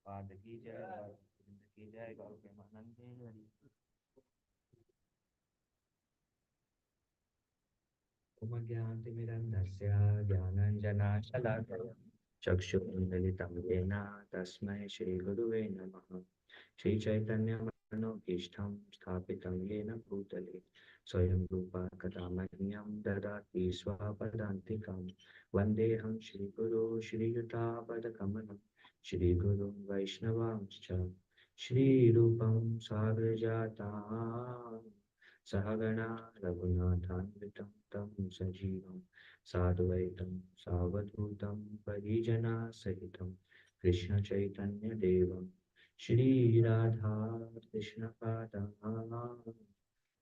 पाद की जय, की जय, गौ के मानंद हरि। ज्ञानतिमिरन्धस्य ज्ञानाञ्जनाशलाकया चक्षुरुन्मिलितं येन तस्मै श्रीगुरुवे नमः। श्रीचैतन्यमनोभीष्टं स्थापितं येन भूतले स्वयं रूपा कदा मह्यं ददाति स्वपदान्तिकं। वन्देऽहं श्रीगुरो श्रीयुतापदकमलं श्रीगुरुं वैष्णवांश्च श्रीरूपं साग्रजातां सहगणा रघुनाथान्वितं तं सजीवं साद्वैतं सावधूतं परिजनसहितं कृष्णचैतन्यदेवं श्रीराधा कृष्णपादान्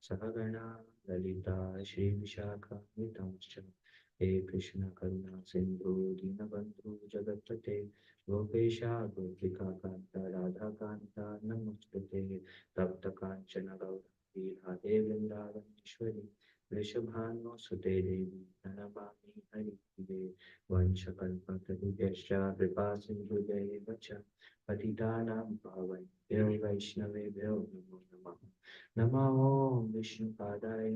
सहगणा ललिता श्रीविशाखान्वितांश्च। हे कृष्ण करुणा सिन्धु दीनबन्धु जगत्पते गोपेशा गोपिका कान्त राधाकान्त नमोस्तुते। तप्त काञ्चन गौरी राधे वृन्दावनेश्वरी वृषभानुसुते देवी प्रणमामि हरिप्रिये। वंशकल्पतरुभ्यश्च कृपा सिन्धुभ्यैव च पतितानां पावनेभ्यो वैष्णवेभ्यो नमो नमः। नमो विष्णुपादाय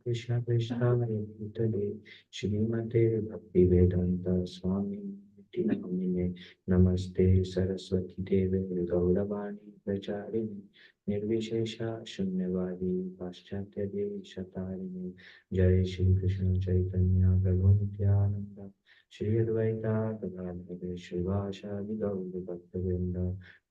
कृष्णकृष्णाय भूतले श्रीमते भक्तिवेदान्त स्वामी नामिने। नमस्ते सरस्वती देवे गौरवाणी प्रचारिणे निर्विशेषा शून्यवादी पाश्चात्य देशतारिणी जय श्री कृष्ण चैतन्य प्रभु नित्यानंद श्री अद्वैता गदाधर श्रीवासादि गौर भक्तवृंद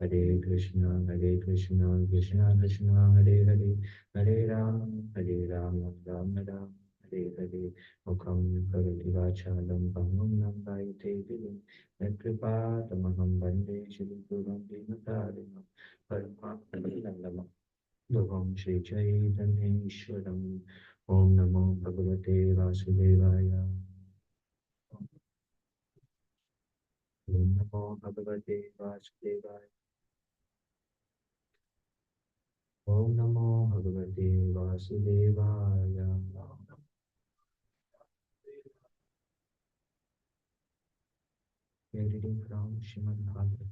हरे कृष्ण कृष्ण कृष्ण हरे हरे हरे राम राम राम हरे हरे मुखं करोति वाचालं पङ्गुं लङ्कायते गिरिं यत्कृपातमहं वन्दे श्रीगुरुं दीनतारिणं परमानन्दं श्रीचैतन्येश्वरम् ॐ नमो भगवते वासुदेवाय ॐ नमो भगवते वासुदेवाय ॐ नमो भगवते वासुदेवाय We are reading from Shyamananda.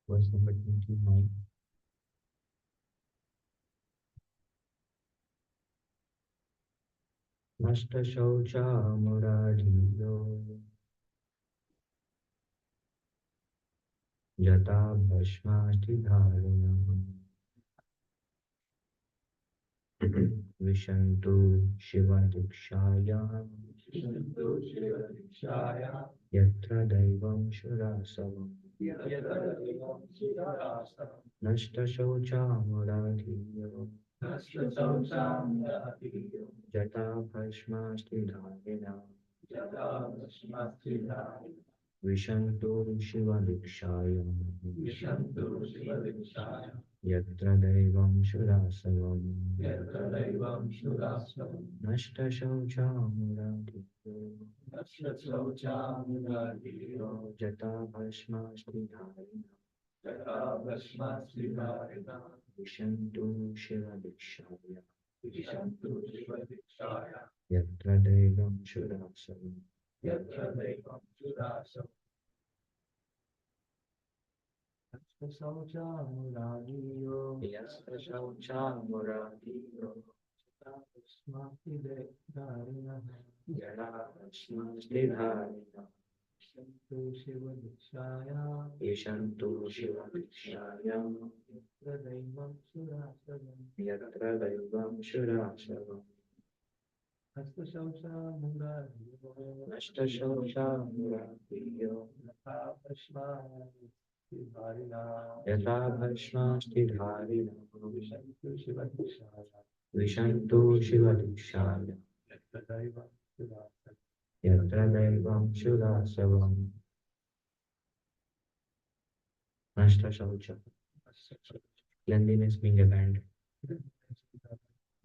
Verse number 29. Nashta Shaucha Muradiyo Jata Bhashmati Dharanam Vishantu Shiva Dikshaya Yatra Daivam Shurasavam Nashta Shaucha Muradiyo Jata Bhashmati Dharanam Vishantu Shiva Dikshaya Yatra Daivam Shurasavam Nashta Shaucha Muradiyo Jata Bhashmasti Dharina Vishantu Shiva Dikshaya Yatra Daivam Shurasavam Yastra Shaucha Muradiyo Yada Bhashmasti Dharina Ishantu Shiva Dikshaya Yatra Daivam Shurasavam Nashta Shaucha Muradiyo Yata Bhashmasti Dharina Vishantu Shiva Dikshaya Yatra Daivam Shurasavam Nashta Shaucha Cleanliness being abandoned.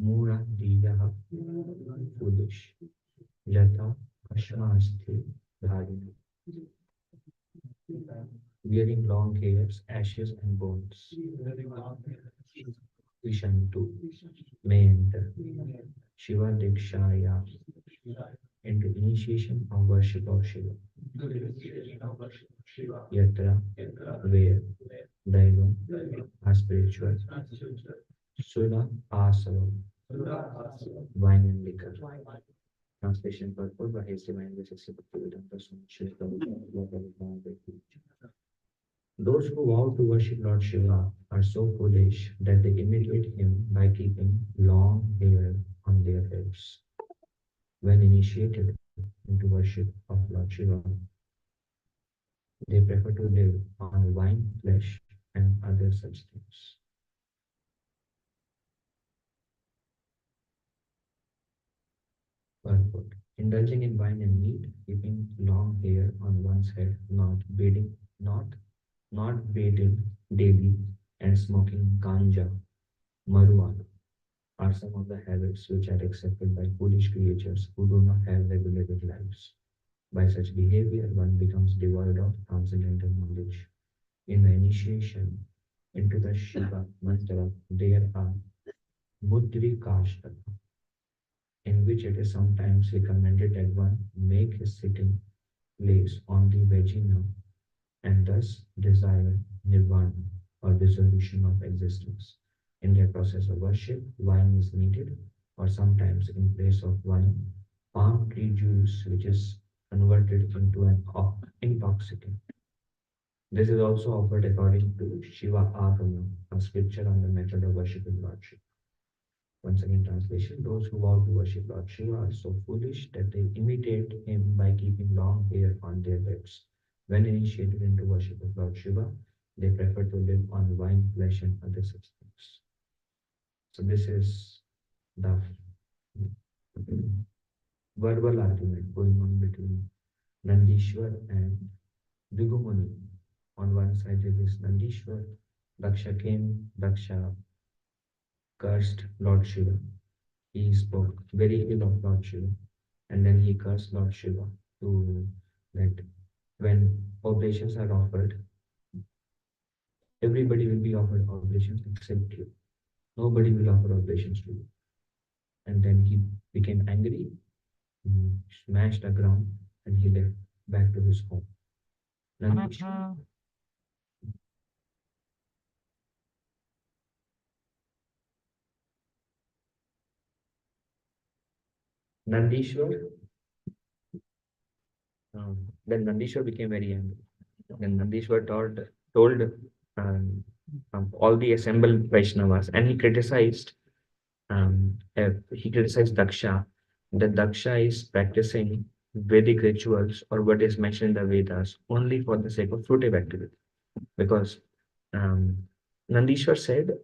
Mura Diyaha Foolish Yata Bhashmasti Dharina Wearing long hairs, ashes and bones. Vishantu may enter Shiva Dikshaya into initiation of worship of Shiva. Yatra where Daivam are spiritual. Sula Asavam wine and liquor. Translation purport by His Divine Grace Bhaktivedanta Swami Srila Prabhupada. Those who vow to worship Lord Shiva are so foolish that they imitate him by keeping long hair on their heads. When initiated into worship of Lord Shiva, they prefer to live on wine, flesh, and other such things. Purport. Indulging in wine and meat, keeping long hair on one's head, not bathing daily, and smoking ganja, marijuana are some of the habits which are accepted by foolish creatures who do not have regulated lives. By such behavior, one becomes devoid of transcendental knowledge. In the initiation into the Shiva mantra, there are mudrikashtaka, in which it is sometimes recommended that one make his sitting place on the vagina and thus desire nirvana or dissolution of existence. In the process of worship, wine is needed or sometimes in place of wine, palm tree juice, which is converted into an intoxicant. This is also offered according to Shiva Agama, a scripture on the method of worshiping Lord Shiva. Once again, translation: those who vow to worship Lord Shiva are so foolish that they imitate him by keeping long hair on their heads. When initiated into worship of Lord Shiva, they prefer to live on wine, flesh, and other such things. So, this is the verbal argument going on between Nandishwar and Bhrigu. On one side, there is Nandishwar. Daksha cursed Lord Shiva. He spoke very ill of Lord Shiva, and then he cursed Lord Shiva to that when oblations are offered, everybody will be offered oblations except you. Nobody will offer oblations to you. And then he became angry, he smashed the ground, and he left back to his home. Nandishwar, Nandishwar, then Nandishwar became very angry. Then Nandishwar told all the assembled Vaishnavas, and he criticized Daksha, that Daksha is practicing Vedic rituals or what is mentioned in the Vedas only for the sake of fruitive activity. Because um, Nandishwar said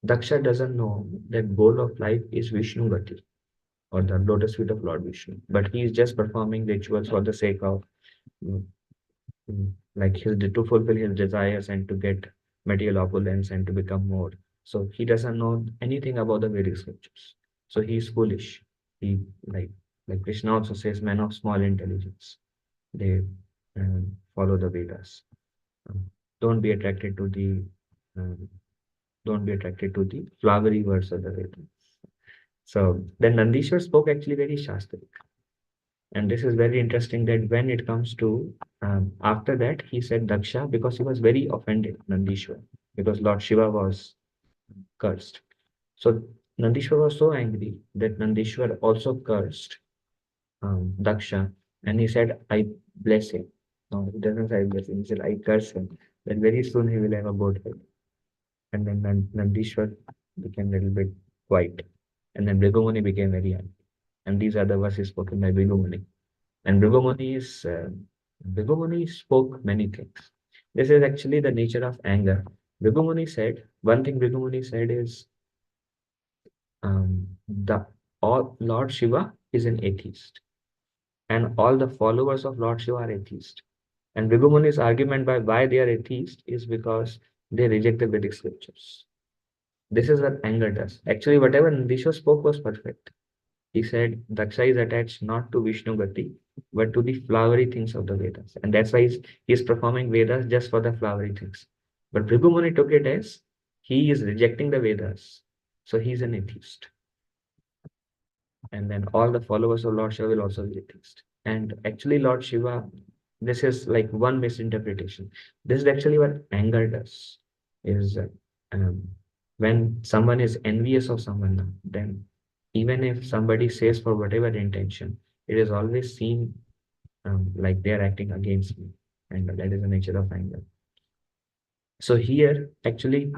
Daksha doesn't know that goal of life is Vishnu Gati or the lotus feet of Lord Vishnu, but he is just performing rituals for the sake of mm, like to fulfill his desires and to get material opulence and to become more. So he doesn't know anything about the Vedic scriptures. So he is foolish. He like Krishna also says, men of small intelligence. They follow the Vedas. Um, don't be attracted to the um, don't be attracted to the flowery words of the Vedas. So then Nandishwar spoke actually very Shastric. And this is very interesting that when it comes to after that, he said Daksha because he was very offended, Nandishwar, because Lord Shiva was cursed. So Nandishwar was so angry that Nandishwar also cursed Daksha, and he said, I bless him. No, he doesn't say I bless him, he said, I curse him. Then very soon he will have a goat head. And then Nandishwar became a little bit quiet. And then Brigumani became very angry. And these are the verses spoken by Brigumani. And Bhrigu spoke many things. This is actually the nature of anger. One thing Bhrigu said is the all Lord Shiva is an atheist, and all the followers of Lord Shiva are atheist. And Bhrigu argument by why they are atheist is because they reject the Vedic scriptures. This is what anger does. Actually, whatever Nandishwar spoke was perfect. He said Daksha is attached not to Vishnu Gati, but to the flowery things of the Vedas. And that's why he's performing Vedas just for the flowery things. But Bhrigu Muni took it as he is rejecting the Vedas. So he's an atheist. And then all the followers of Lord Shiva will also be atheist. And actually, Lord Shiva, this is like one misinterpretation. This is actually what anger does. Is um, when someone is envious of someone, then even if somebody says for whatever intention, it is always seen like they are acting against me, and that is the nature of anger. So here, actually,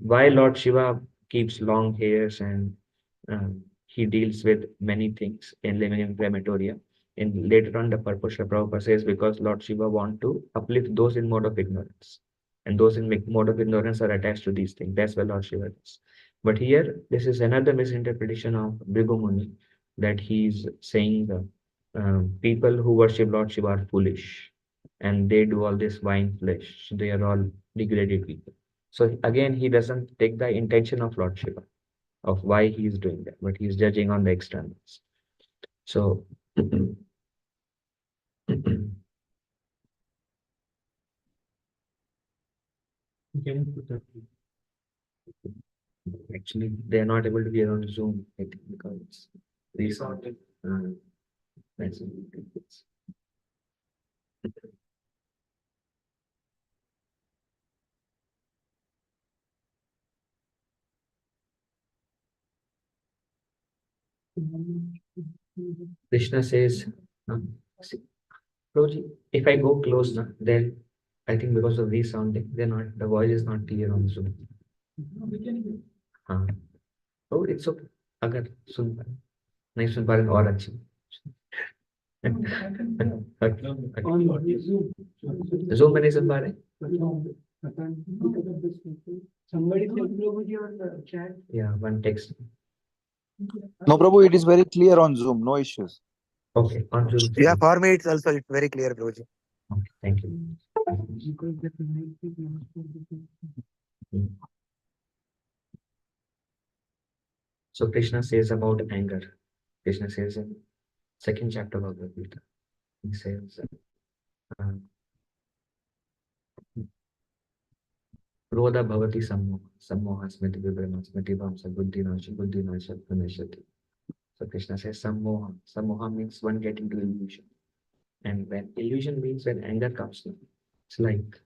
why Lord Shiva keeps long hairs and he deals with many things in living in crematorium. And later on, the purpose of Prabhupada says because Lord Shiva want to uplift those in mode of ignorance, and those in mode of ignorance are attached to these things. That's why Lord Shiva does. But here, this is another misinterpretation of Bhrigu Muni, that he's saying the people who worship Lord Shiva are foolish and they do all this wine flesh. So they are all degraded people. So again, he doesn't take the intention of Lord Shiva, of why he is doing that, but he's judging on the externals. So actually, they are not able to be on Zoom, I think, because it's recent. That's Krishna says, see, Prabhuji, if I go close now, then I think because of resounding, the voice is not clear on Zoom. हाँ, तो it's okay अगर सुन पा नहीं सुन पा रहे तो और अच्छी जूम में नहीं सुन पा रहे Somebody tell Prabhuji on the chat. Yeah, one text. No, Prabhu, it is very clear on Zoom. No issues. Okay, on Zoom. Yeah, for me it's also very clear, Prabhuji. Okay, thank you. Because the mic is not for the- Hmm. So Krishna says about anger. Krishna says in second chapter of Bhagavad Gita, he says, क्रोध भवति सम्मोह सम्मोह स्मृति विभ्रम स्मृति भ्रंश बुद्धि नाश विनश्यति. So Krishna says sammoha. Sammoha means one getting to illusion. And when illusion means when anger comes, it's like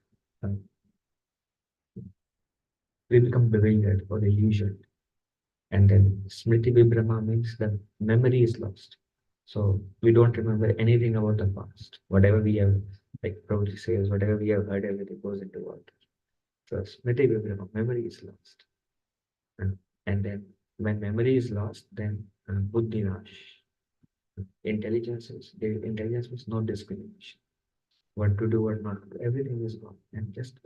we become bewildered or illusioned. And then smriti vibhrama means that memory is lost. So we don't remember anything about the past. Whatever we have, like Prabhuji says, whatever we have heard, everything goes into water. So smriti vibhrama, memory is lost. And then when memory is lost, then buddhi nash. Intelligence means no discrimination. What to do, what not to do, everything is gone, and just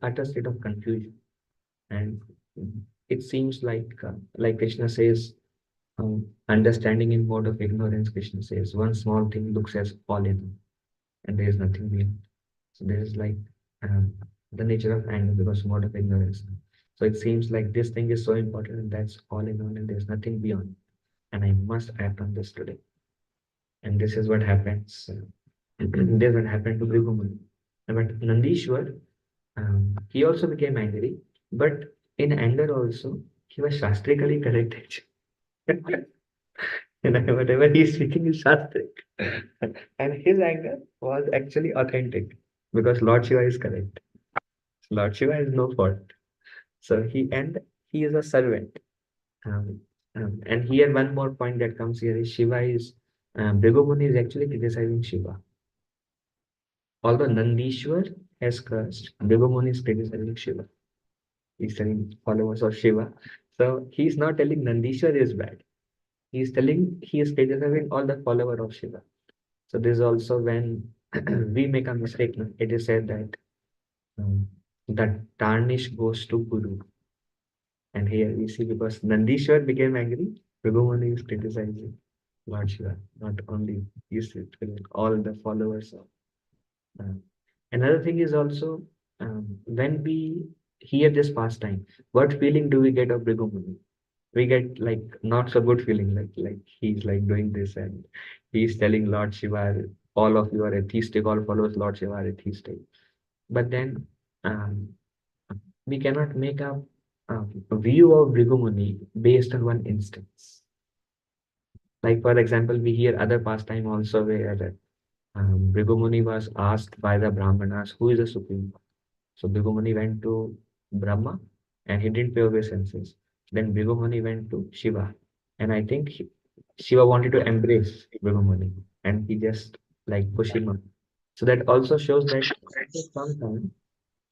utter state of confusion. And it seems like Krishna says, understanding in mode of ignorance. Krishna says one small thing looks as all in all, and there is nothing beyond. So there is like the nature of anger because mode of ignorance. So it seems like this thing is so important, and that's all in all, and there's nothing beyond. And I must act on this today. And this is what happens. This is what happened to Bhrigu Muni. But Nandishwar, he also became angry, but in anger also, he was shastrically correct. And whatever he is speaking is shastric. And his anger was actually authentic because Lord Shiva is correct. Lord Shiva has no fault. So he is a servant. And here one more point that comes here is Shiva is Bhrigu Muni is actually criticizing Shiva. Although Nandishwar has cursed, Bhrigu Muni is criticizing Shiva. He's telling followers of Shiva. So he's not telling Nandishwar is bad. He's telling he is criticizing all the followers of Shiva. So this is also when we make a mistake. It is said that tarnish goes to Guru. And here we see because Nandishwar became angry, Bhrigu Muni is criticizing Lord Shiva. Not only he is criticizing all the followers of. Another thing is also when we hear this pastime, what feeling do we get of Bhrigu Muni? We get like not so good feeling, like he's like doing this and he's telling Lord Shiva, all of you are atheistic, all followers Lord Shiva are atheistic. But then we cannot make a view of Bhrigu Muni based on one instance. Like for example, we hear other pastime also where Bhrigu Muni was asked by the Brahmanas, who is the Supreme Lord? So Bhrigu Muni went to Brahma and he didn't pay obeisances. Then Bhrigu Muni went to Shiva. And I think Shiva wanted to embrace Bhrigu Muni and he just like pushed him up. So that also shows that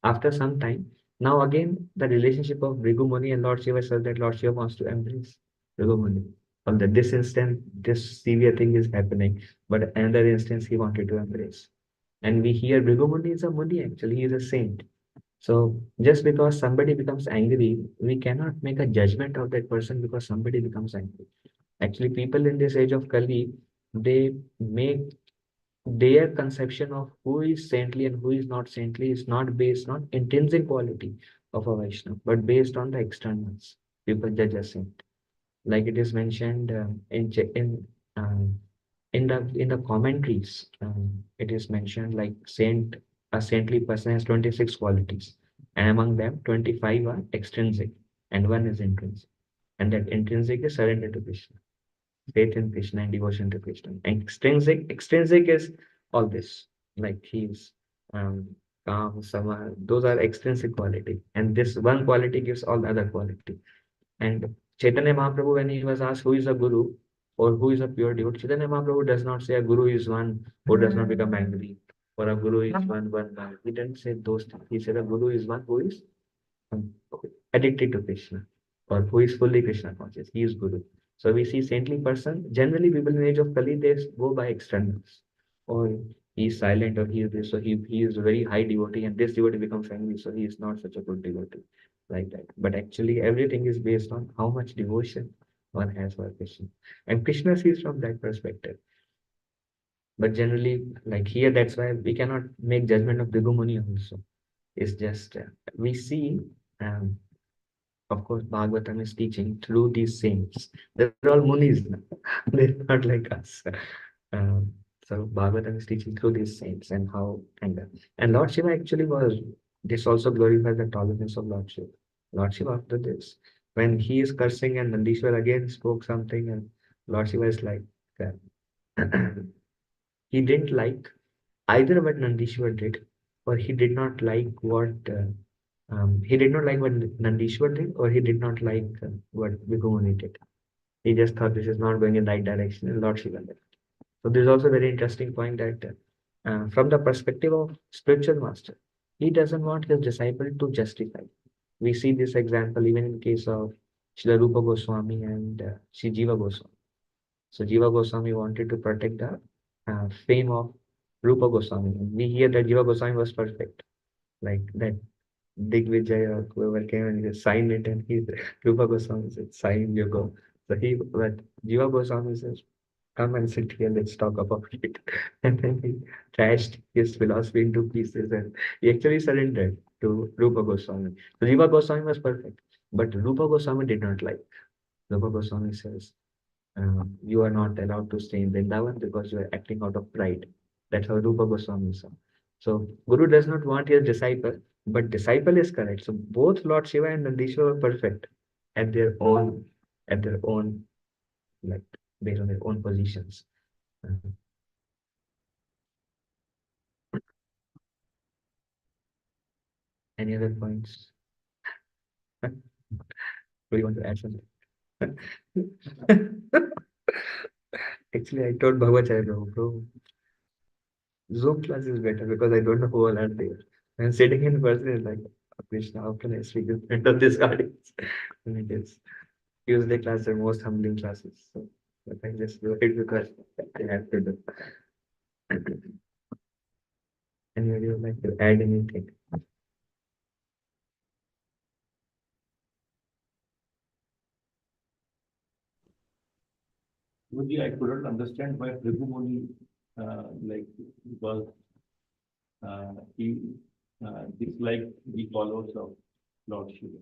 after some time, now again the relationship of Bhrigu Muni and Lord Shiva says that Lord Shiva wants to embrace Bhrigu Muni. On this instant, this severe thing is happening, but another instance he wanted to embrace. And we hear Bhrigu Muni is a Muni, actually, he is a saint. So just because somebody becomes angry, we cannot make a judgment of that person because somebody becomes angry. Actually, people in this age of Kali, they make their conception of who is saintly and who is not saintly is not based on intrinsic quality of a Vaishnava, but based on the externals. People judge a saint. Like it is mentioned in the commentaries, it is mentioned like a saintly person has 26 qualities, and among them 25 are extrinsic and one is intrinsic. And that intrinsic is surrender to Krishna, faith in Krishna and devotion to Krishna. And extrinsic is all this, like he's calm, sama, those are extrinsic quality. And this one quality gives all the other quality. And Chaitanya Mahaprabhu, when he was asked who is the Guru, or who is a pure devotee. Chaitanya Mahaprabhu does not say a guru is one who does not become angry, or a guru is one. He didn't say those things. He said a guru is one who is um, addicted to Krishna, or who is fully Krishna conscious. He is guru. So we see saintly person. Generally, people in the age of Kali, they go by externals, or he is silent, or he is this, so he is a very high devotee, and this devotee becomes angry, so he is not such a good devotee, like that. But actually, everything is based on how much devotion one has for Krishna, and Krishna sees from that perspective. But generally, like here, that's why we cannot make judgment of Bhigu Muni also. It's just we see. Of course, Bhagavatam is teaching through these saints. They're all munis now. They're not like us. Um, so Bhagavatam is teaching through these saints and how and Lord Shiva actually was. This also glorifies the tolerance of Lord Shiva. Lord Shiva after this, when he is cursing and Nandishwar again spoke something, and Lord Shiva is like, he didn't like either what Nandishwar did, or he did not like what he did not like what Nandishwar did, or he did not like what Bhigumani did. He just thought this is not going in the right direction, and Lord Shiva left. So this is also a very interesting point that from the perspective of spiritual master, he doesn't want his disciple to justify. We see this example even in case of Srila Rupa Goswami and Sri Jiva Goswami. So Jiva Goswami wanted to protect the fame of Rupa Goswami. And we hear that Jiva Goswami was perfect, like that Digvijay or whoever came and he signed it, and he Rupa Goswami said, sign, you go. So but Jiva Goswami says, come and sit here, let's talk about it. And then he trashed his philosophy into pieces, and he actually surrendered to Rupa Goswami. So Jiva Goswami was perfect, but Rupa Goswami did not like. Rupa Goswami says, you are not allowed to stay in Vrindavan because you are acting out of pride. That's how Rupa Goswami saw. So Guru does not want his disciple, but disciple is correct. So both Lord Shiva and Nandishwar were perfect at their own, like based on their own positions. Any other points? Do you want to add something? Actually, I told Bhavacharya, bro, Zoom class is better because I don't know who all are there. And sitting in person is like, "Oh, Krishna, how can I speak in front of this audience?" And it is. Tuesday class are most humbling classes. So but I just do it because I have to do. Anybody would like to add anything? Guruji, I couldn't understand why Prabhu Muni, like, because he disliked the followers of Lord Shiva.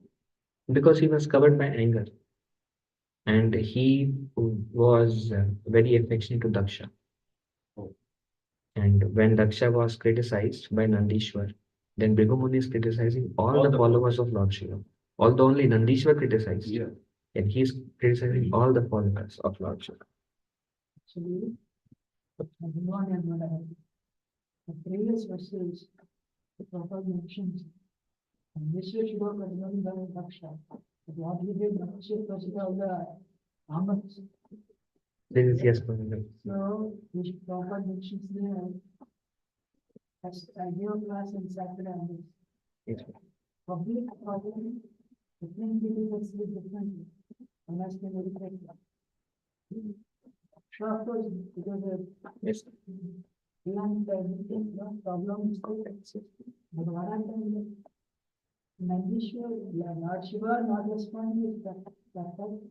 Because he was covered by anger, and he was very affectionate to Daksha. Oh. And when Daksha was criticized by Nandishwar, then Bhrigu Muni is criticizing all the followers of Lord Shiva. Although only Nandishwar criticized, Yeah. and he is criticizing all the followers of Lord Shiva. Actually, Bhagavan and Madhavan, the previous verses, the Prabhupada mentions, and Vishwa Shiva Kadmani Bhava Daksha, but what he did, Daksha was all the Amats. This is yes, Prabhupada. So, which Prabhupada mentions there, as I give class in Saturday, and Yes. public problem, different people will see it differently, unless they meditate. Sure, of course, because Yes. even the problem is good. But what happened? Nandishwar, Lord Shiva not responding is perfect.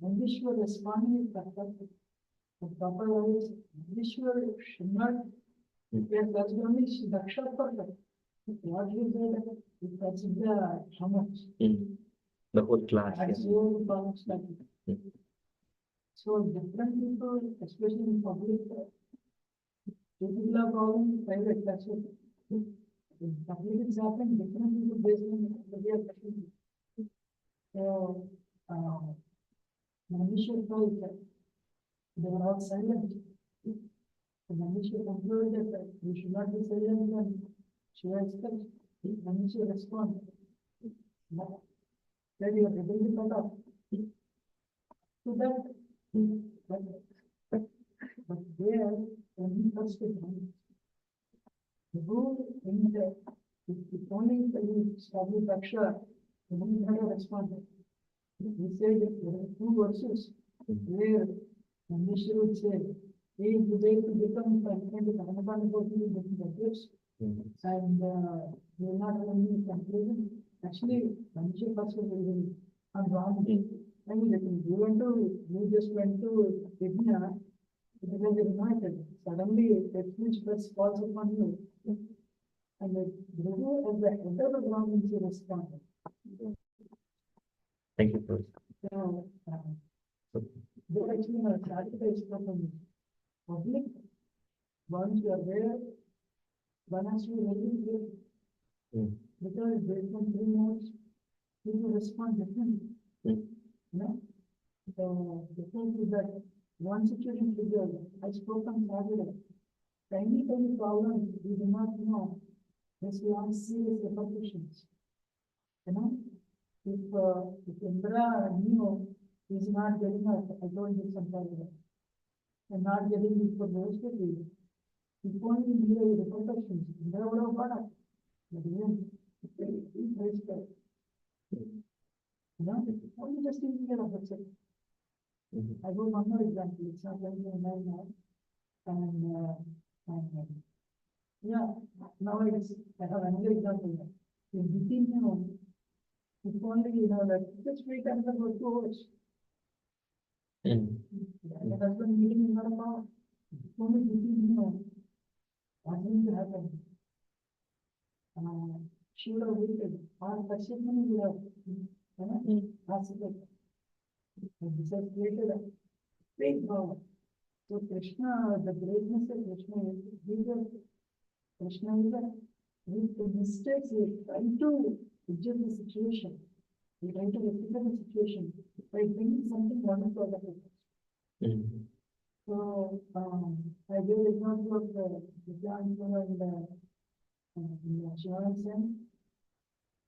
Nandishwar responding is perfect. The proper way is Nandishwar should not. Yes, that's only Daksha perfect. What he did, that's the how much. The whole class. That's Yes. your balance. So different people, especially in public, people are calling private, that's it. In public it's happening, different people based on their different. So, Manishwar told that they were all silent. So Manishwar concluded that we should not be silent and she expects Manishwar respond. But then you are able to cut off. So that But, but there, when he touched it, the rule in the, if only you establish Aksha, the woman had a response. He said that there are two verses where Nandishwar would say, he is able to become content with Anapana Bhoti in different gifts, and he will not have any conclusion. Actually, Nandishwar first was very wrong. I mean, you just went to Vidya, because you're united. Suddenly, it which first falls upon you. And the Guru as the head of the ground is responded. Thank you, Prabhu. So, they actually have sacrificed from public. Once you are there, one has to be very good. Because based on 3 months, people respond differently. You know? The difference is that one situation triggered, I spoke on Saturday. Any problem, we do not know. This we have serious repercussions. You know, if Indra knew he's not getting up, I told you sometime, and not getting it for those people, if only knew the repercussions, Indra would have got up. But even, it's respect. You know, only just thinking of it. I go one more example, it's not very nice now. And yeah, now I have another example. In between, if only, that just wait another 2 hours. The husband meeting is not about, if only between, what going to happen? She would have waited, or Kashyapani would have, asked it. And this has created a big power. So Krishna, the greatness of Krishna is, Krishna is with the mistakes, he trying to adjust the situation. He trying to rectify the situation by bringing something wonderful out of it. So, I gave an example of the Shyamananda and Shyamananda.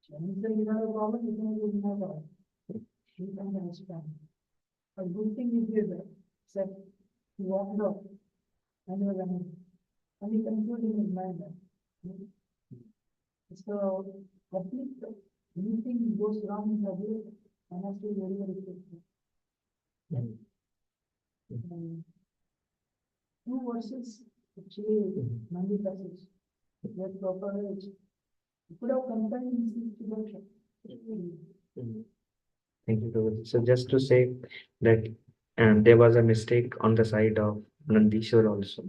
Shyamananda, you have a problem, you can have a problem. He can understand. A good thing he did, said, he walked out and he was angry. And he concluded in his mind. So, complete, anything goes wrong in the way, I have to be very, very careful. Two verses, actually, Nandi passages, that proper age. You could have combined these together. Thank you, Prabhu. So just to say that there was a mistake on the side of Nandishwar also.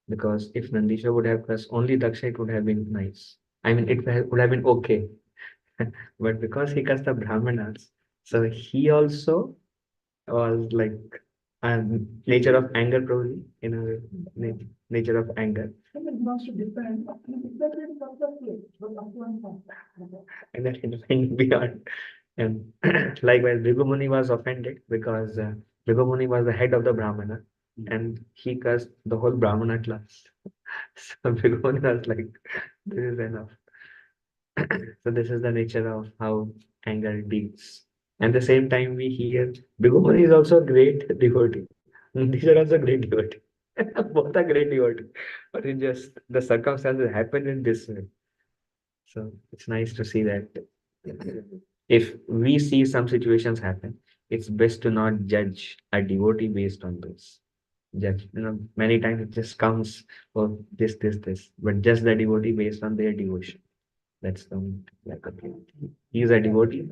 Because if Nandishwar would have cursed only Daksha, it would have been nice. I mean, it would have been okay. But because he cursed the Brahmanas, so he also was like nature of anger, probably, nature of anger. And it must depend, but up to one point. And that can went beyond. And likewise, Bhrigu Muni was offended because Bhrigu Muni was the head of the Brahmana and he cursed the whole Brahmana class. So Bhrigu Muni was like, this is enough. So this is the nature of how anger deals. At the same time, we hear Bhrigu Muni is also a great devotee. These are also great devotee. Both are great devotee. But it just, the circumstances happen in this way. So it's nice to see that if we see some situations happen, it's best to not judge a devotee based on this. Judge, many times it just comes for this, but just the devotee based on their devotion. That's the like okay. He is a devotee.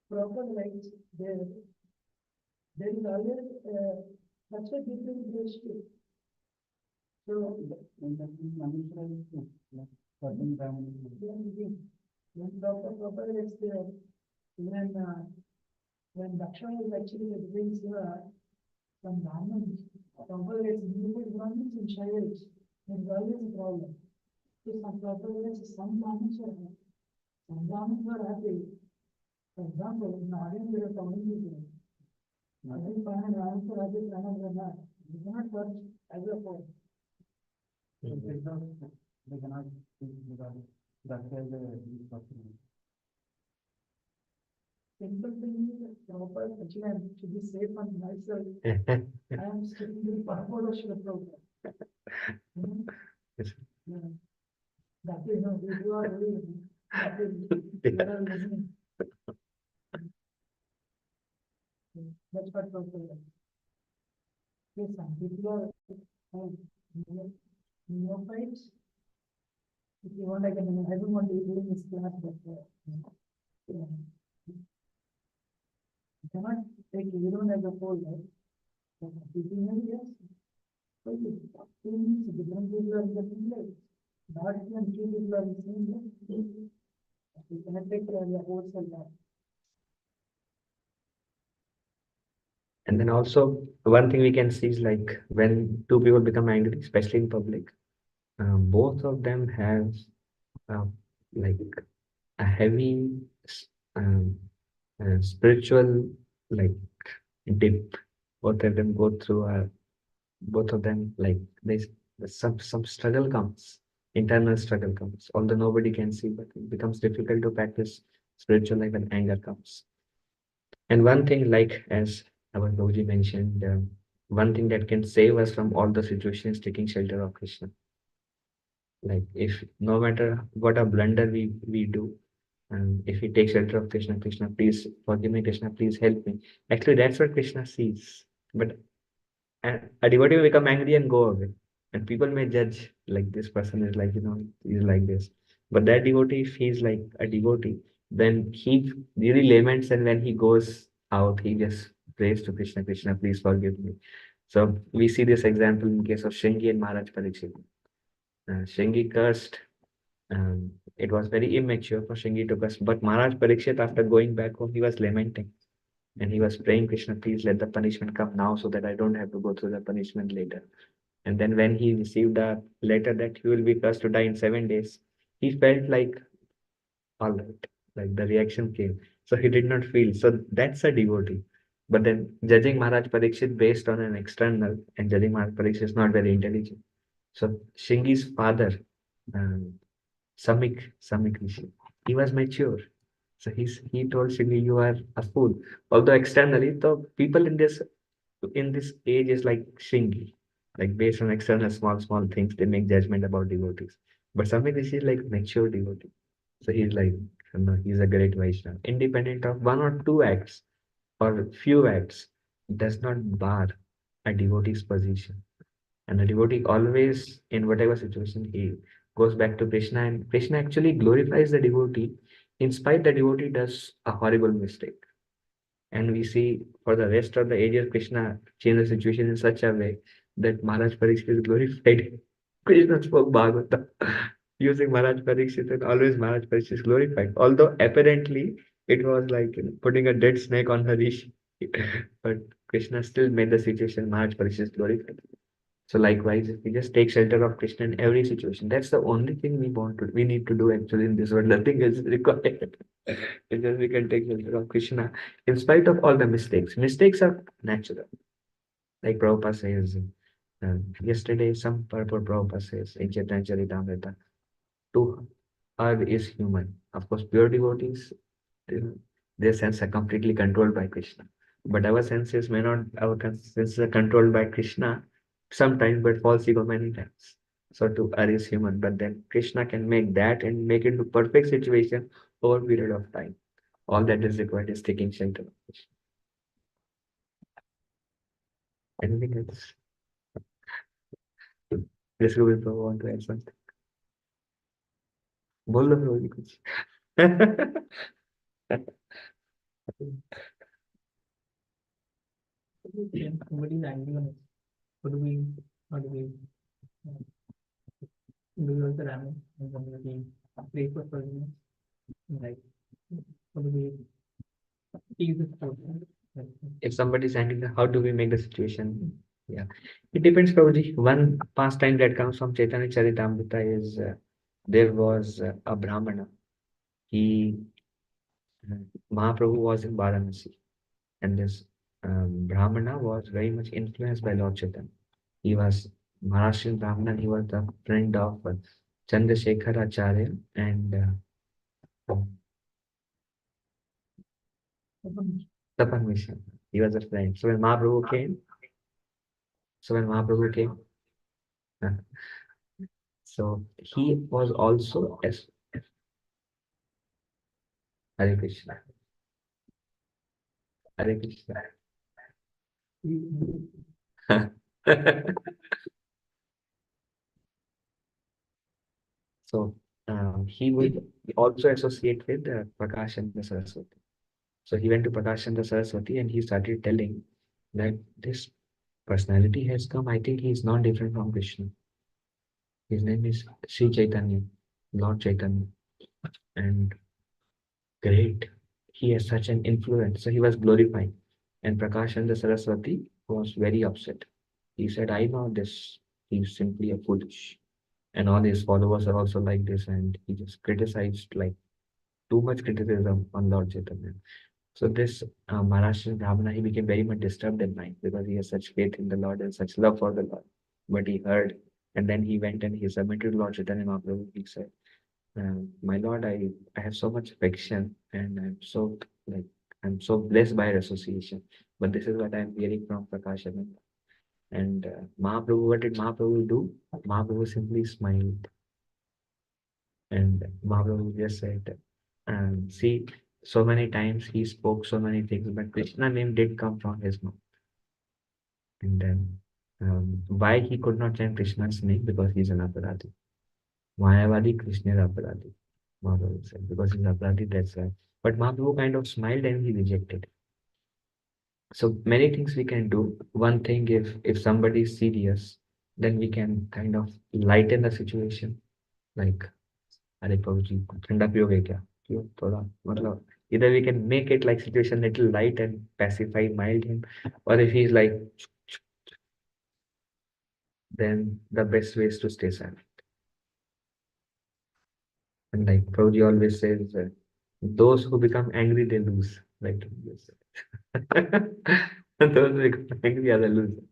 Proper rights, there is always, such a different relationship. So, when proper rights there, when Daksha was actually brings some Brahmins, proper rights, individual Brahmins and Shaivites, there is always a problem. So some proper rights, some Brahmins are happy, For example, in audience there are community. Every panel answer, every panel will not. You cannot search as a whole. They cannot speak because that's why the simple thing is proper, actually, I should be safe on myself. I am sticking to the purpose of the program. Yes. Yeah. That is no, if you are really, that is, you are listening. That's what program. Yes, some people are, neophytes. If you want, I don't want to be doing this class, but, yeah. You cannot take everyone as a whole, right? But beginning, yes. So it means different people are in the same place. Not even two people are in the same place. You cannot take the whole cell. And then also one thing we can see is like when two people become angry, especially in public, both of them have uh, like a heavy um, spiritual like dip. Both of them go through both of them like there's some struggle comes, internal struggle comes, although nobody can see, but it becomes difficult to practice spiritual life when anger comes. And one thing, like as our Guruji mentioned, one thing that can save us from all the situations, taking shelter of Krishna. Like if no matter what a blunder we do, if we take shelter of Krishna, Krishna, please forgive me, Krishna, please help me. Actually, that's what Krishna sees. But a devotee will become angry and go away. And people may judge like this person is like, he's like this. But that devotee, if he's like a devotee, then he really laments, and when he goes out, he just prays to Krishna, Krishna, please forgive me. So we see this example in case of Shringi and Maharaj Parikshit. Shringi cursed. It was very immature for Shringi to curse. But Maharaj Parikshit, after going back home, he was lamenting. And he was praying, Krishna, please let the punishment come now so that I don't have to go through the punishment later. And then when he received a letter that he will be cursed to die in 7 days, he felt like, all right, like the reaction came. So he did not feel. So that's a devotee. But then judging Maharaj Parikshit based on an external and judging Maharaj Parikshit is not very intelligent. So Shingi's father, um, Samik Rishi, he was mature. So he told Shingi, you are a fool. Although externally, the people in this age is like Shingi. Like based on external small things, they make judgment about devotees. But Samik Rishi is like mature devotee. So he's like, no, he's a great Vaishnava. Independent of one or two acts or few acts, does not bar a devotee's position. And a devotee always, in whatever situation, he goes back to Krishna, and Krishna actually glorifies the devotee, in spite the devotee does a horrible mistake. And we see for the rest of the ages, Krishna changed the situation in such a way that Maharaj Parikshit is glorified. Krishna spoke Bhagavata using Maharaj Parikshit, and always Maharaj Parikshit is glorified. Although apparently it was like putting a dead snake on her rishi. But Krishna still made the situation Maharaj Parikshit is glorified. So likewise, if we just take shelter of Krishna in every situation, that's the only thing we need to do actually in this world. Nothing is required. It's just we can take shelter of Krishna in spite of all the mistakes. Mistakes are natural. Like Prabhupada says, yesterday some purport Prabhupada says in Chaitanya Charitamrita, to err is human. Of course, pure devotees, uh, their senses are completely controlled by Krishna. But our senses may not, senses are controlled by Krishna sometimes, but false ego many times. So to err is human, but then Krishna can make that and make it into perfect situation over a period of time. All that is required is taking shelter of Krishna. Anything else? Yes, we will want to add something. बोल दो प्रभु जी कुछ. Somebody is angry on us. What do we, do you also ramen and somebody pray for forgiveness? Like, what do we, tease this person? If somebody is angry, how do we make the situation? Yeah, it depends, Prabhuji. One pastime that comes from Chaitanya Charitamrita is there was a Brahmana. He Mahaprabhu was in Varanasi, and this Brahmana was very much influenced by Lord Chaitanya. He was Maharashtrian Brahmana. He was the friend of Chandrasekhar Acharya and Tapan Misra. He was a friend. So when Mahaprabhu came, uh, so he was also as Hare Krishna. Hare Krishna. So he would also associate with Prakashanda Saraswati. So he went to Prakashanda Saraswati and he started telling that this personality has come. I think he is not different from Krishna. His name is Sri Chaitanya, Lord Chaitanya. And great, he has such an influence. So he was glorifying. And Prakashanda Saraswati was very upset. He said, I know this. He's simply a foolish. And all his followers are also like this. And he just criticized, like, too much criticism on Lord Chaitanya. So this Maharashtrian Brahmana, he became very much disturbed in mind because he has such faith in the Lord and such love for the Lord. But he heard, and then he went and he submitted to Lord Chaitanya Mahaprabhu. He said, "My Lord, I have so much affection, and I'm so blessed by your association. But this is what I'm hearing from Prakashananda." And Mahaprabhu, what did Mahaprabhu do? Mahaprabhu simply smiled, and Mahaprabhu just said, "See, so many times he spoke so many things, but Krishna name did come from his mouth. And then why he could not chant Krishna's name? Because he's an aparadi. Mayavadi Krishna is aparadi." Mahaprabhu said, because he's aparadi, that's why. But Mahaprabhu kind of smiled and he rejected. So many things we can do. One thing, if somebody is serious, then we can kind of lighten the situation. Like, अरे प्रभु जी ठंडा पियोगे क्या? क्यों थोड़ा मतलब either we can make it like situation little light and pacify mild him, or if he's like, then the best way is to stay silent. And like Prabhuji always says, those who become angry they lose. Like those who become angry are the losers.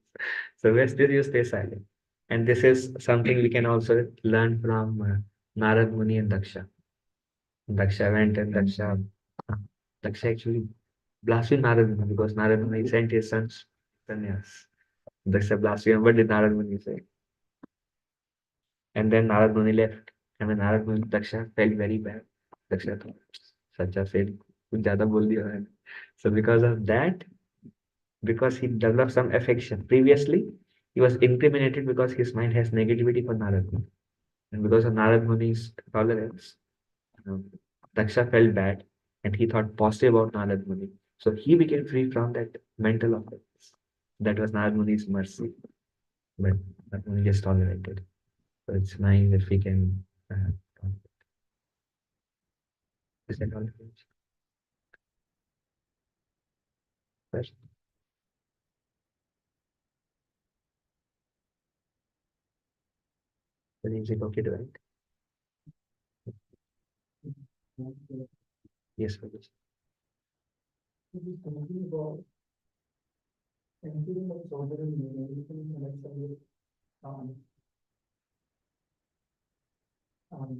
So best is you stay silent. And this is something we can also learn from Narad Muni and Daksha. Daksha went and Daksha actually blasphemed Narad Muni because Narad Muni sent his sons sannyas. Daksha blasphemed. What did Narad Muni say? And then Narad Muni left. And when Narad Muni, Daksha felt very bad. Daksha thought, Sacha said, कुछ ज़्यादा बोल दिया मैंने. So because of that, because he developed some affection. Previously, he was incriminated because his mind has negativity for Narad Muni. And because of Narad Muni's tolerance, um, Daksha felt bad and he thought positive about Narad Muni. So he became free from that mental offense. That was Narad Muni's mercy. But Narad Muni just tolerated. So it's nice if we can. Is that all? First, is it okay to write? Yes, please. It is talking about entering of sovereign union connection with um, um,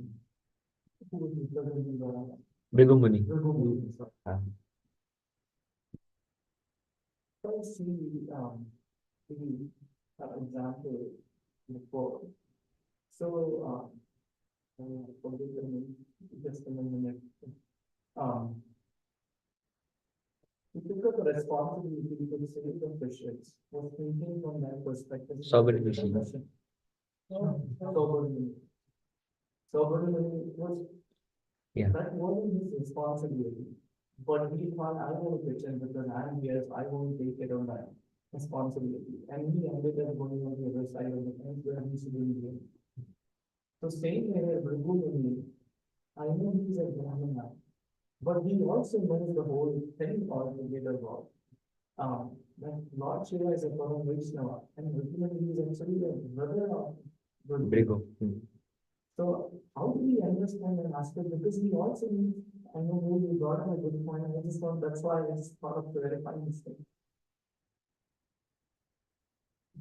who is representing Bhigu Muni. the Um, I see the example before. So, forgive me, just a minute. Um, he took up a responsibility to save the fishes, was thinking from that perspective. Sovereign mission. Sovereignty. Sovereignty was, Yeah. that wasn't his responsibility. But he thought, I want to pitch in because I'm here, I won't take it on my responsibility. And he ended up going on the other side of the fence where he shouldn't be. So same here, Prabhu, I know he's a Brahmana, but he also knows the whole thing altogether wrong. That Lord Shiva is a Param Vaishnava, and ultimately he is actually a brother of Guru. Bhigu. So how do we understand that aspect? Because he also needs I know you got a good point. I just want, that's why I just thought of clarifying this thing.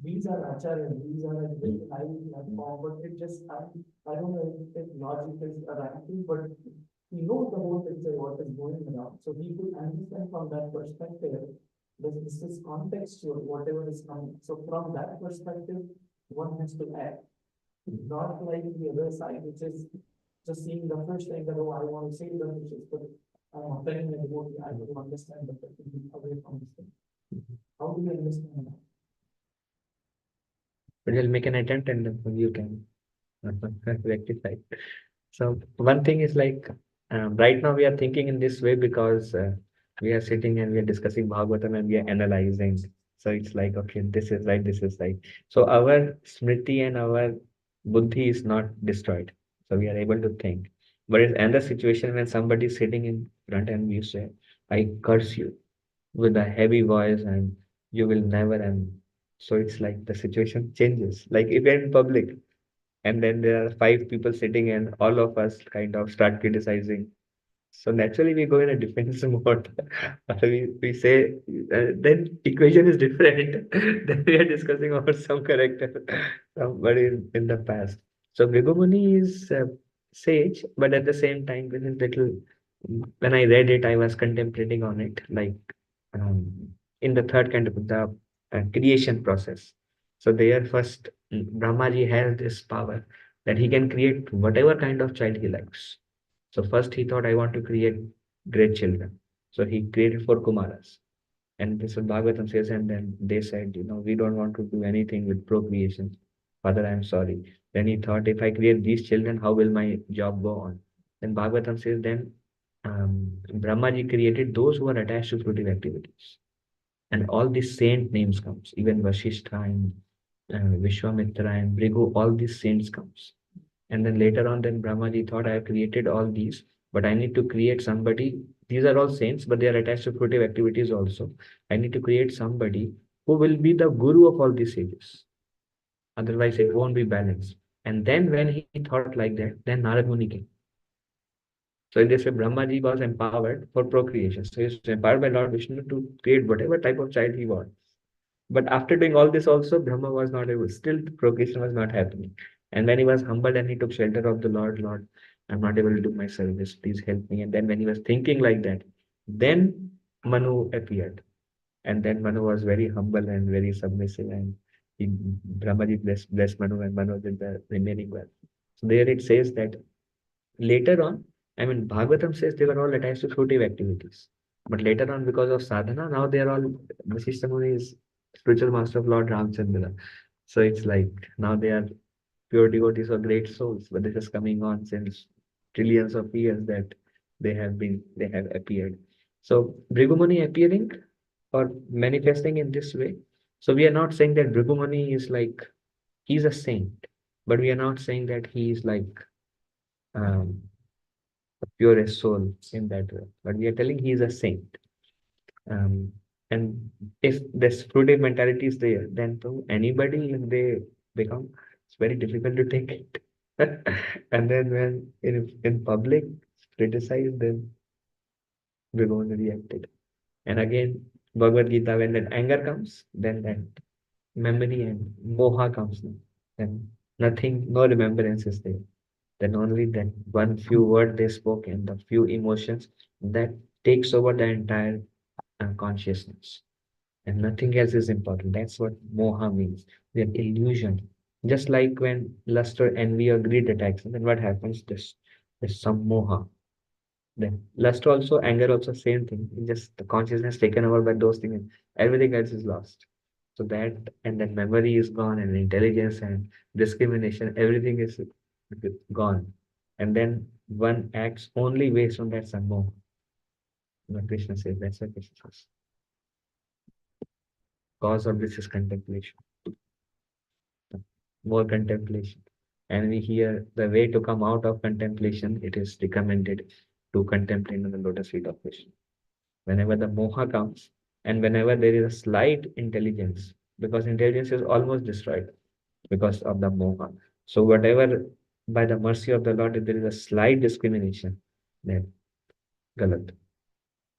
These are acharya, these are like very high platform, but it just, I don't know if logic is a ranking, but he knows the whole picture, what is going around. So he could understand from that perspective, that this is contextual, whatever is coming. So from that perspective, one has to act. Not like the other side, which is just seeing the first thing that, oh, I want to say the fishes, but I'm offending the devotee, I don't understand the person away from this thing. How do you understand that? But you'll make an attempt and then you can rectify. So one thing is like right now we are thinking in this way because we are sitting and we are discussing Bhagavatam and we are analyzing. So it's like, okay, this is right, this is right. So our smriti and our buddhi is not destroyed. So we are able to think. But it's another situation when somebody is sitting in front and you say, I curse you with a heavy voice and you will never, and so it's like the situation changes. Like if you're in public and then there are five people sitting and all of us kind of start criticizing, so naturally we go in a defense mode. We say then equation is different. Then we are discussing about some character somebody in the past. So Brigumuni is sage, but at the same time with his little, when I read it I was contemplating on it, like in the third kind of the creation process. So there first Brahmaji has this power that he can create whatever kind of child he likes. So first he thought, I want to create great children. So he created four Kumaras. And this is Bhagavatam says, and then they said, we don't want to do anything with procreation. Father, I am sorry. Then he thought, if I create these children, how will my job go on? Then Bhagavatam says, then Brahmaji created those who are attached to fruitive activities. And all these saint names comes, even Vasishtha and Vishwamitra and Brigu, all these saints comes. And then later on, then Brahmaji thought, I have created all these, but I need to create somebody. These are all saints, but they are attached to fruitive activities also. I need to create somebody who will be the guru of all these sages. Otherwise, it won't be balanced. And then when he thought like that, then Narad Muni came. So in this way, Brahmaji was empowered for procreation. So he was empowered by Lord Vishnu to create whatever type of child he wants. But after doing all this also, Brahma was not able, still procreation was not happening. And when he was humbled and he took shelter of the Lord, Lord, I'm not able to do my service, please help me. And then when he was thinking like that, then Manu appeared. And then Manu was very humble and very submissive. And Brahmaji blessed Manu and Manu did the remaining well. So there it says that later on, I mean, Bhagavatam says they were all attached to fruitive activities. But later on, because of sadhana, now they are all, Vasishtha Muni is spiritual master of Lord Ramchandra. So it's like now they are pure devotees or great souls, but this is coming on since trillions of years that they have appeared. So Bhrigumuni appearing or manifesting in this way. So we are not saying that Bhrigumuni is like, he's a saint, but we are not saying that he is like um, the purest soul in that way. But we are telling he is a saint. And if this fruitive mentality is there, then to anybody, if they become, it's very difficult to take it. And then when in public criticize, then we're going to react it. And again, Bhagavad Gita, when that anger comes, then that memory and moha comes. Then nothing, no remembrance is there. Then only that one few word they spoke and the few emotions that takes over the entire consciousness. And nothing else is important. That's what moha means. The illusion. Just like when lust or envy or greed attacks, then what happens? There's some moha. Then lust also, anger also, same thing. Just the consciousness taken over by those things. Everything else is lost. So that, and then memory is gone, and intelligence and discrimination, everything is gone. And then one acts only based on that sammoha. What Krishna says, that's what Krishna says. Cause of this is contemplation. More contemplation. And we hear the way to come out of contemplation, it is recommended to contemplate on the lotus feet of Krishna. Whenever the moha comes, and whenever there is a slight intelligence, because intelligence is almost destroyed because of the moha. So whatever, by the mercy of the Lord, if there is a slight discrimination, then Galat.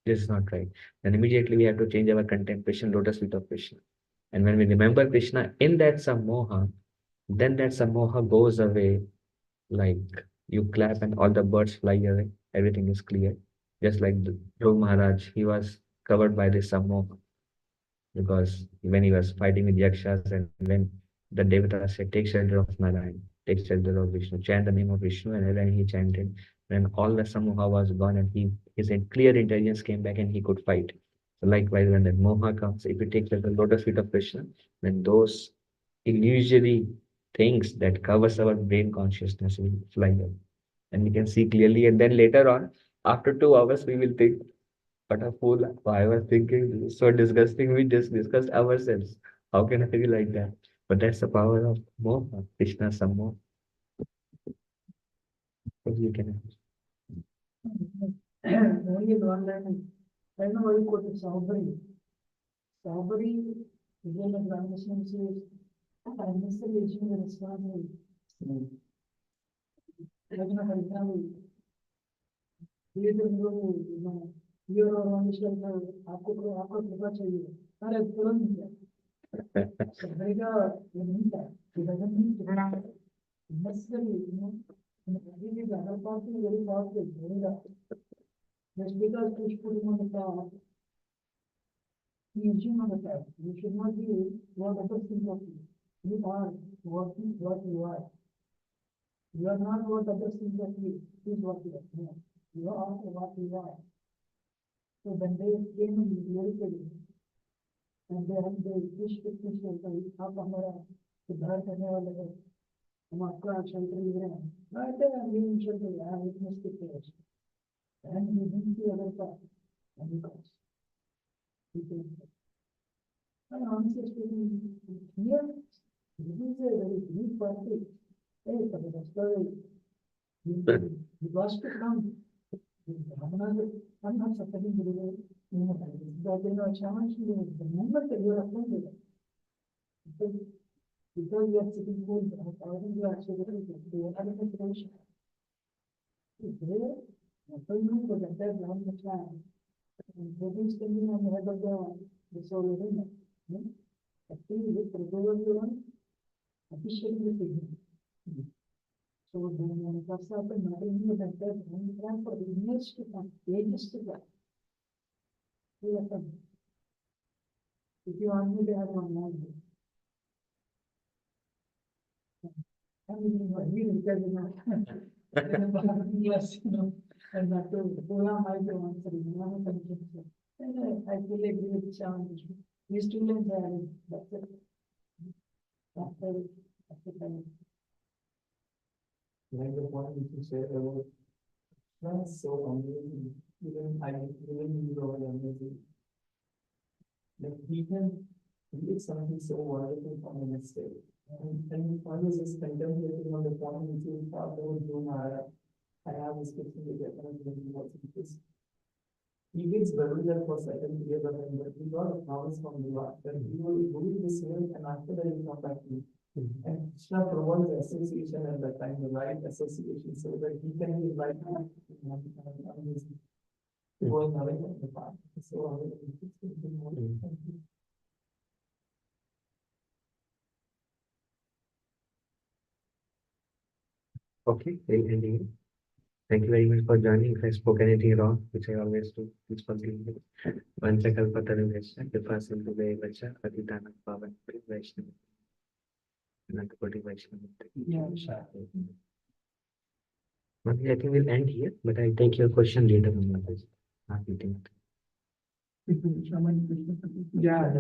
This is not right. Then immediately we have to change our contemplation, lotus feet of Krishna. And when we remember Krishna in that samoha, then that samoha goes away, like you clap and all the birds fly away. Everything is clear. Just like the Dhruv Maharaj, he was covered by this samoha because when he was fighting with yakshas and when the devata said, take shelter of Narayan, take shelter of Vishnu, chant the name of Vishnu, and then he chanted, when all the samoha was gone and his clear intelligence came back and he could fight. So likewise, when the moha comes, if you take the lotus feet of Krishna, then those illusory things that covers our brain consciousness will fly away. And we can see clearly, and then later on, after 2 hours, we will think, but a fool, I was thinking this is so disgusting. We just discussed ourselves. How can I be like that? But that's the power of Moha, Krishna Sammoha. So you can. Only one line. I know why you quoted Saubari. Saubari, again, the translation says, I missed the issue with the Swami. For example, ये जो लोग ये और अनुष्ठान में आपको कृपा चाहिए अरे तुरंत सबका ये नहीं था it doesn't mean to necessarily really the other part is very powerful just because push putting on the top you assume on the top you should not be what others think of you are what you are you are not what others think of you is what you are you are what you are. So when they came in glorified and they wish to push आप हमारा सुधार करने वाले हैं हम आपका shelter ले रहे हैं right and we shelter I have witnessed it there and we didn't see other part and because and honestly speaking here this is a very deep party hey for the story you lost to come I'm not supporting the way but you know challenge the moment that you are offended because you are sitting cool I think you are actually the other situation is there so you for the entire long time and Prabhu is standing on the head of the soul within it actually with Prabhu you are appreciating the signal. So when it comes up and not in the better plan for the image to come, ages to come. If you want me to have one mind. I mean, we because you know, yes, you know, and not to pull out my answer, you know, and I fully agree with the challenge. These students are, that's it. That's it. Like the point which you said about that's so amazing. Even I even you know amazing. Like we can create something so wonderful from a mistake. And always is contemplating on the point which you thought about doing I have this picture with it and what's this. He gets buried there for a second period of time, but he got a promise from the Lord that he will do the same and after that he will come back to you. And Krishna provides the association at that time, the right association, so that he can be right going away from the path. So, Okay, very ending. Thank you very much for joining. If I spoke anything wrong, which I always do, please forgive me. Vanchakalpataruvesha, Kripasinduvevacha, Patitanam Pavan, Vaishnava. Anantapati Vaishnava. Yeah, sure. Okay, I think we'll end here, but I'll take your question later on. Yeah.